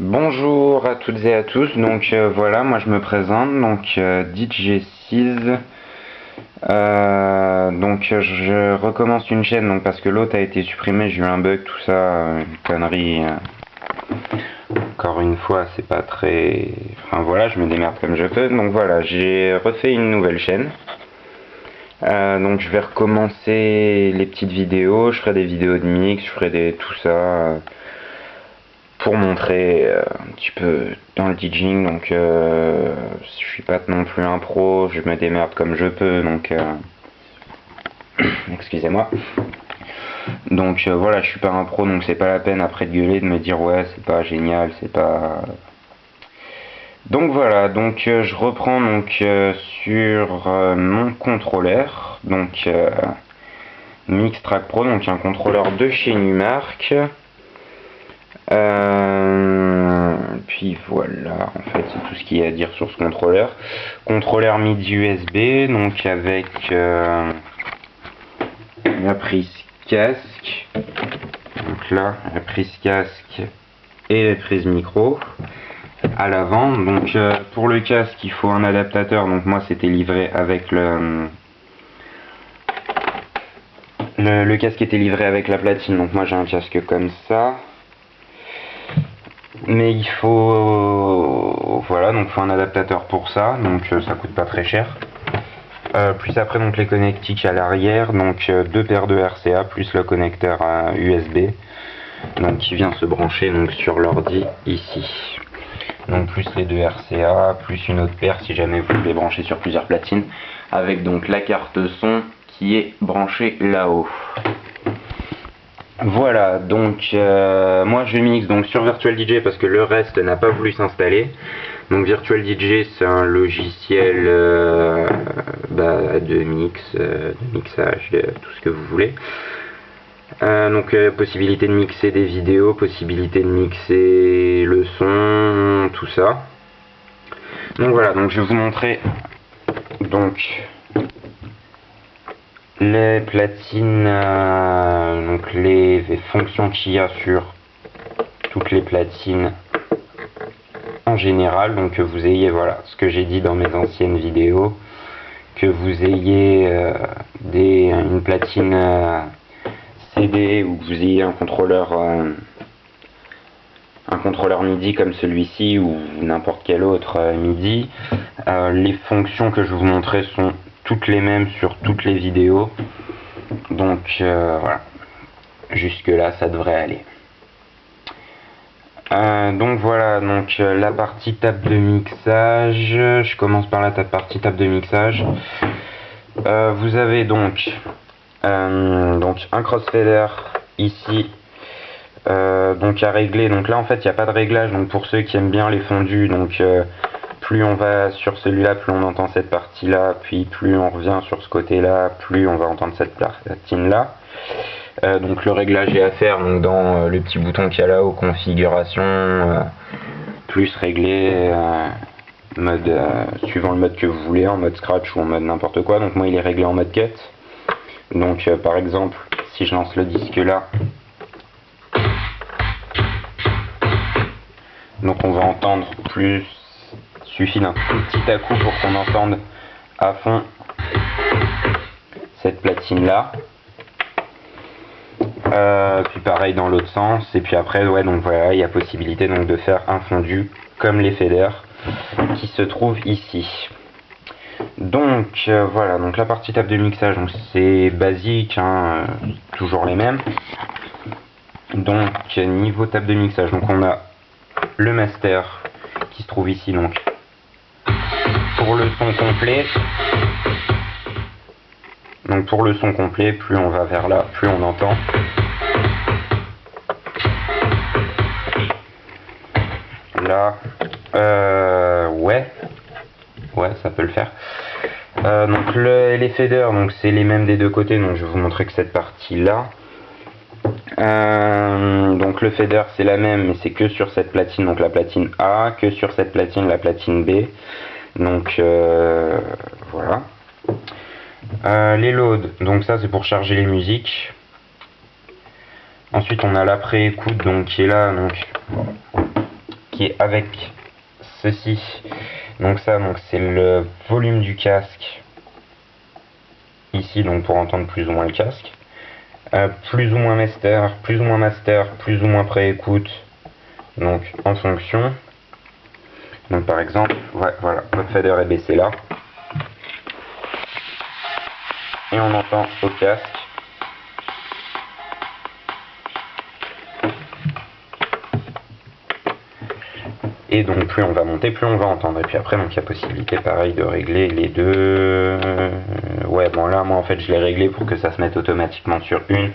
Bonjour à toutes et à tous, donc voilà, moi je me présente, donc DJ Siz. Donc je recommence une chaîne donc parce que l'autre a été supprimé, j'ai eu un bug, tout ça, une connerie. Encore une fois, c'est pas très... Enfin voilà, je me démerde comme je peux, donc voilà, j'ai refait une nouvelle chaîne. Donc je vais recommencer les petites vidéos, je ferai des vidéos de mix, je ferai tout ça pour montrer un petit peu dans le DJing. Donc je suis pas non plus un pro, je me démerde comme je peux, donc excusez-moi. Donc voilà, je suis pas un pro, donc c'est pas la peine après de gueuler, de me dire ouais c'est pas génial, c'est pas... Donc voilà, donc je reprends donc sur mon contrôleur, donc Mix Track Pro, donc un contrôleur de chez Numark. Puis voilà, en fait c'est tout ce qu'il y a à dire sur ce contrôleur. Contrôleur MIDI USB, donc avec la prise casque. Donc là, la prise casque et la prise micro à l'avant. Donc pour le casque, il faut un adaptateur. Donc moi c'était livré avec le casque était livré avec la platine. Donc moi j'ai un casque comme ça. Mais il faut voilà, donc faut un adaptateur pour ça, donc ça coûte pas très cher. Plus après donc les connectiques à l'arrière, donc deux paires de RCA plus le connecteur USB, donc qui vient se brancher donc sur l'ordi ici. Donc plus les deux RCA, plus une autre paire si jamais vous voulez brancher sur plusieurs platines, avec donc la carte son qui est branchée là-haut. Voilà, donc moi je mixe donc sur Virtual DJ parce que le reste n'a pas voulu s'installer. Donc Virtual DJ c'est un logiciel de mixage, de tout ce que vous voulez. Donc possibilité de mixer des vidéos, possibilité de mixer le son, tout ça. Donc voilà, donc je vais vous montrer donc les platines, donc les fonctions qu'il y a sur toutes les platines en général, donc que vous ayez voilà ce que j'ai dit dans mes anciennes vidéos, que vous ayez une platine CD ou que vous ayez un contrôleur MIDI comme celui-ci ou n'importe quel autre MIDI. Les fonctions que je vais vous montrer sont toutes les mêmes sur toutes les vidéos, donc voilà, jusque là ça devrait aller. Donc voilà, donc la partie table de mixage, je commence par la partie table de mixage. Vous avez donc un crossfader ici, donc à régler. Donc là en fait il n'y a pas de réglage, donc pour ceux qui aiment bien les fondus, donc plus on va sur celui-là, plus on entend cette partie-là, puis plus on revient sur ce côté-là, plus on va entendre cette platine-là. Donc le réglage est à faire donc dans le petit bouton qu'il y a là aux configurations, plus régler suivant le mode que vous voulez, en mode scratch ou en mode n'importe quoi. Donc moi il est réglé en mode cut. Donc par exemple si je lance le disque là, donc on va entendre plus, suffit d'un petit à-coup pour qu'on entende à fond cette platine là. Puis pareil dans l'autre sens, et puis après ouais, donc voilà, il y a possibilité donc de faire un fondu comme les faders qui se trouvent ici. Donc voilà, donc la partie table de mixage, donc c'est basique, hein, toujours les mêmes. Donc niveau table de mixage, donc on a le master qui se trouve ici, donc pour le son complet. Donc pour le son complet, plus on va vers là, plus on entend. Là, ouais, ça peut le faire. Donc les faders, donc c'est les mêmes des deux côtés, donc je vais vous montrer que cette partie là. Donc le fader c'est la même, mais c'est que sur cette platine, donc la platine A, que sur cette platine, la platine B. Donc voilà. Les loads, donc ça c'est pour charger les musiques. Ensuite on a l'après-écoute, donc qui est là, donc qui qui est avec ceci. Donc ça, donc c'est le volume du casque. Ici, donc pour entendre plus ou moins le casque. Plus ou moins master, plus ou moins pré-écoute. Donc en fonction. Donc par exemple, ouais, voilà, votre fader est baissé là. Et on entend au casque. Et donc plus on va monter, plus on va entendre. Et puis après, donc il y a possibilité pareil de régler les deux. Ouais, bon là moi en fait je l'ai réglé pour que ça se mette automatiquement sur une.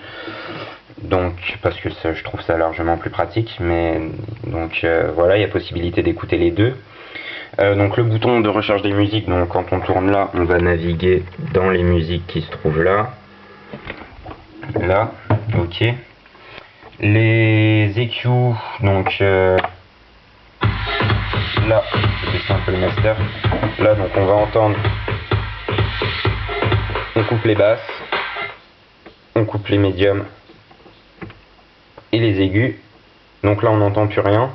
Donc parce que ça, je trouve ça largement plus pratique. Mais donc voilà, il y a possibilité d'écouter les deux. Donc le bouton de recherche des musiques, donc quand on tourne là, on va naviguer dans les musiques qui se trouvent là. Là, ok. Les EQ, donc là, c'est un peu le master. Là, donc on va entendre. On coupe les basses, on coupe les médiums et les aigus. Donc là, on n'entend plus rien.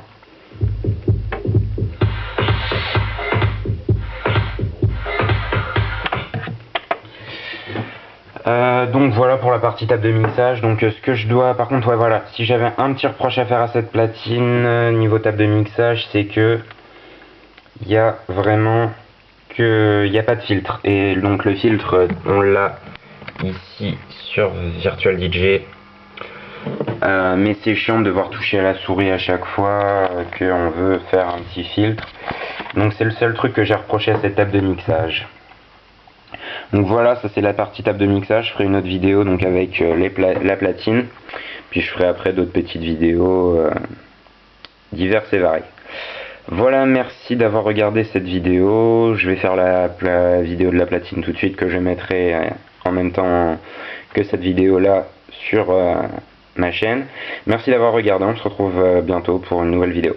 Donc voilà pour la partie table de mixage. Donc ce que je dois, par contre, ouais, voilà, si j'avais un petit reproche à faire à cette platine niveau table de mixage, c'est que il y a vraiment que il n'y a pas de filtre. Et donc le filtre, on l'a ici sur Virtual DJ. Mais c'est chiant de devoir toucher à la souris à chaque fois qu'on veut faire un petit filtre. Donc c'est le seul truc que j'ai reproché à cette table de mixage. Donc voilà, ça c'est la partie table de mixage. Je ferai une autre vidéo donc avec la platine. Puis je ferai après d'autres petites vidéos diverses et variées. Voilà, merci d'avoir regardé cette vidéo. Je vais faire la vidéo de la platine tout de suite que je mettrai en même temps que cette vidéo là sur ma chaîne. Merci d'avoir regardé, on se retrouve bientôt pour une nouvelle vidéo.